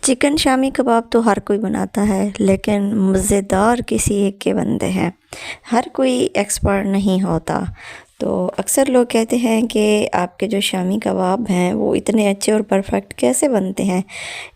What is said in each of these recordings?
Chicken shami kebab तो हर कोई बनाता है, लेकिन मज़ेदार किसी एक के बनते हैं। हर कोई एक्सपर्ट नहीं होता। तो अक्सर लोग कहते हैं कि आपके जो शामी कबाब हैं वो इतने अच्छे और परफेक्ट कैसे बनते हैं,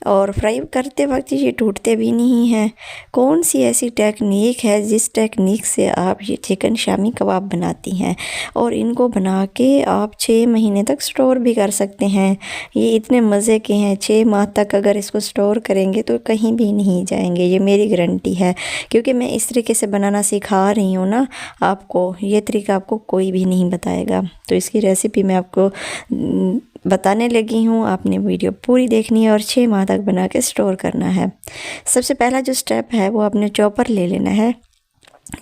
और फ्राई करते वक्त ये टूटते भी नहीं हैं। कौन सी ऐसी टेक्निक है जिस टेक्निक से आप ये चिकन शामी कबाब बनाती हैं और इनको बना के आप 6 महीने तक स्टोर भी कर सकते हैं। ये इतने मज़े के हैं, 6 माह तक अगर इसको स्टोर करेंगे तो कहीं भी नहीं जाएंगे, ये मेरी गारंटी है। क्योंकि मैं इस तरीके से बनाना सिखा रही हूँ ना आपको, ये तरीका आपको कोई भी नहीं बताएगा। तो इसकी रेसिपी मैं आपको बताने लगी हूँ, आपने वीडियो पूरी देखनी है और 6 माह तक बना के स्टोर करना है। सबसे पहला जो स्टेप है वो आपने चॉपर ले लेना है।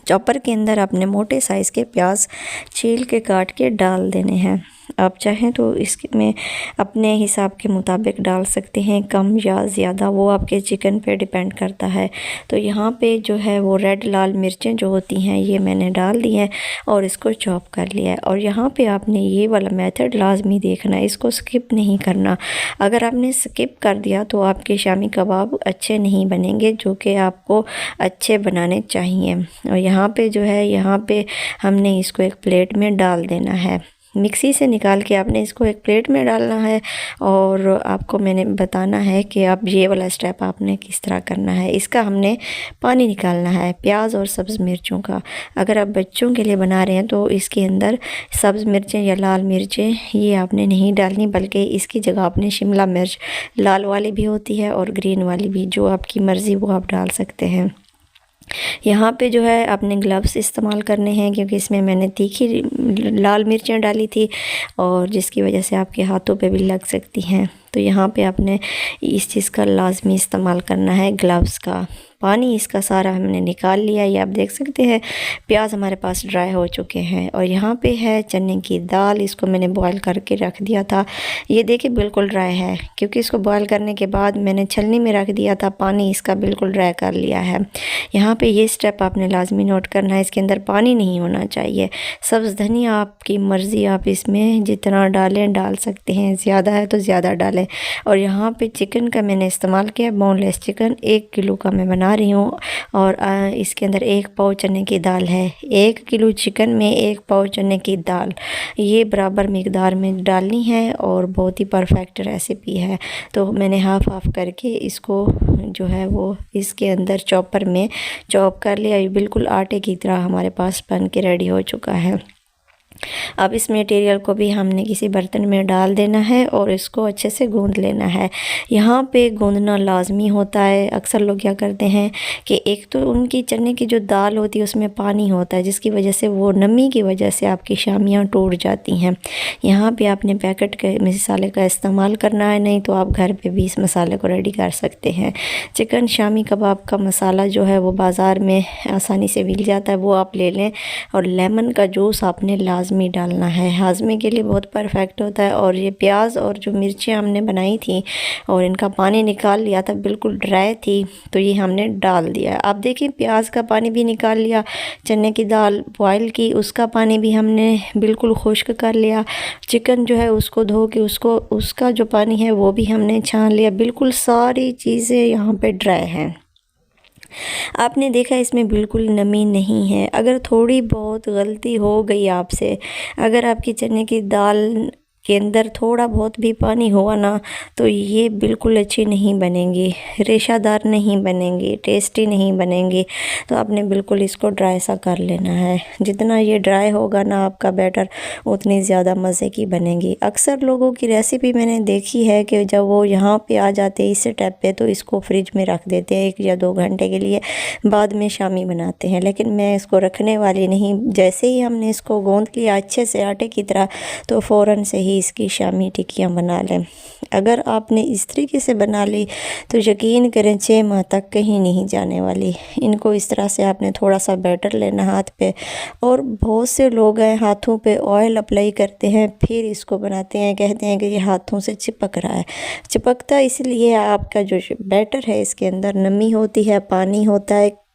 चॉपर के अंदर आपने मोटे साइज़ के प्याज छील के काट के डाल देने हैं। आप चाहें तो इसमें अपने हिसाब के मुताबिक डाल सकते हैं, कम या ज़्यादा, वो आपके चिकन पे डिपेंड करता है। तो यहाँ पे जो है वो रेड लाल मिर्चें जो होती हैं ये मैंने डाल दी हैं और इसको चॉप कर लिया है। और यहाँ पे आपने ये वाला मेथड लाजमी देखना है, इसको स्किप नहीं करना। अगर आपने स्किप कर दिया तो आपके शामी कबाब अच्छे नहीं बनेंगे, जो कि आपको अच्छे बनाने चाहिए। और यहाँ पे जो है, यहाँ पे हमने इसको एक प्लेट में डाल देना है। मिक्सी से निकाल के आपने इसको एक प्लेट में डालना है। और आपको मैंने बताना है कि आप ये वाला स्टेप आपने किस तरह करना है। इसका हमने पानी निकालना है प्याज और सब्ज़ मिर्चों का। अगर आप बच्चों के लिए बना रहे हैं तो इसके अंदर सब्ज़ मिर्चें या लाल मिर्चें ये आपने नहीं डालनी, बल्कि इसकी जगह आपने शिमला मिर्च, लाल वाली भी होती है और ग्रीन वाली भी, जो आपकी मर्ज़ी वो आप डाल सकते हैं। यहाँ पे जो है आपने ग्लव्स इस्तेमाल करने हैं, क्योंकि इसमें मैंने तीखी लाल मिर्चें डाली थी और जिसकी वजह से आपके हाथों पे भी लग सकती हैं। तो यहाँ पे आपने इस चीज़ का लाजमी इस्तेमाल करना है, ग्लव्स का। पानी इसका सारा हमने निकाल लिया, ये आप देख सकते हैं। प्याज हमारे पास ड्राई हो चुके हैं। और यहाँ पे है चने की दाल, इसको मैंने बॉईल करके रख दिया था। ये देखिए बिल्कुल ड्राई है, क्योंकि इसको बॉईल करने के बाद मैंने छलनी में रख दिया था, पानी इसका बिल्कुल ड्राई कर लिया है। यहाँ पे ये स्टेप आपने लाजमी नोट करना है, इसके अंदर पानी नहीं होना चाहिए। सब्ज़ धनिया आपकी मर्ज़ी, आप इसमें जितना डालें डाल सकते हैं, ज़्यादा है तो ज़्यादा डालें। और यहाँ पे चिकन का मैंने इस्तेमाल किया, बोनलेस चिकन 1 किलो का मैं बना रही हूँ। और इसके अंदर 1 पाव चने की दाल है। 1 किलो चिकन में 1 पाव चने की दाल, ये बराबर मिकदार में डालनी है और बहुत ही परफेक्ट रेसिपी है। तो मैंने हाफ़ हाफ़ करके इसको जो है वो इसके अंदर चॉपर में चॉप कर लिया। ये बिल्कुल आटे की तरह हमारे पास बन के रेडी हो चुका है। अब इस मटेरियल को भी हमने किसी बर्तन में डाल देना है और इसको अच्छे से गूंद लेना है। यहाँ पे गूंदना लाजमी होता है। अक्सर लोग क्या करते हैं कि एक तो उनकी चने की जो दाल होती है उसमें पानी होता है, जिसकी वजह से वो नमी की वजह से आपकी शामियाँ टूट जाती हैं। यहाँ पे आपने पैकेट के मसाले का इस्तेमाल करना है, नहीं तो आप घर पे भी इस मसाले को रेडी कर सकते हैं। चिकन शामी कबाब का मसाला जो है वो बाज़ार में आसानी से मिल जाता है, वो आप ले लें। और लेमन का जूस आपने लाजमी डालना है, हाजमे के लिए बहुत परफेक्ट होता है। और ये प्याज और जो मिर्चें हमने बनाई थी और इनका पानी निकाल लिया था, बिल्कुल ड्राई थी, तो ये हमने डाल दिया। आप देखिए प्याज का पानी भी निकाल लिया, चने की दाल बॉयल की उसका पानी भी हमने बिल्कुल खुश्क कर लिया। चिकन जो है उसको धो के उसका जो पानी है वो भी हमने छान लिया। बिल्कुल सारी चीज़ें यहाँ पे ड्राई हैं। आपने देखा इसमें बिल्कुल नमी नहीं है। अगर थोड़ी बहुत गलती हो गई आपसे, अगर आपकी चने की दाल के अंदर थोड़ा बहुत भी पानी हुआ ना, तो ये बिल्कुल अच्छी नहीं बनेंगी, रेशादार नहीं बनेंगी, टेस्टी नहीं बनेंगी। तो आपने बिल्कुल इसको ड्राई सा कर लेना है। जितना ये ड्राई होगा ना आपका बैटर, उतनी ज़्यादा मज़े की बनेगी। अक्सर लोगों की रेसिपी मैंने देखी है कि जब वो यहाँ पे आ जाते हैं इस स्टेप पे, तो इसको फ्रिज में रख देते हैं 1 या 2 घंटे के लिए, बाद में शामी बनाते हैं। लेकिन मैं इसको रखने वाली नहीं। जैसे ही हमने इसको गूंद लिया अच्छे से आटे की तरह, तो फ़ौरन से ही इसकी शामी टिक्कियाँ बना लें। अगर आपने इस तरीके से बना ली तो यकीन करें 6 माह तक कहीं नहीं जाने वाली। इनको इस तरह से आपने थोड़ा सा बैटर लेना हाथ पे, और बहुत से लोग हैं हाथों पे ऑयल अप्लाई करते हैं फिर इसको बनाते हैं, कहते हैं कि ये हाथों से चिपक रहा है। चिपकता इसलिए आपका जो बैटर है इसके अंदर नमी होती है, पानी होता है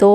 2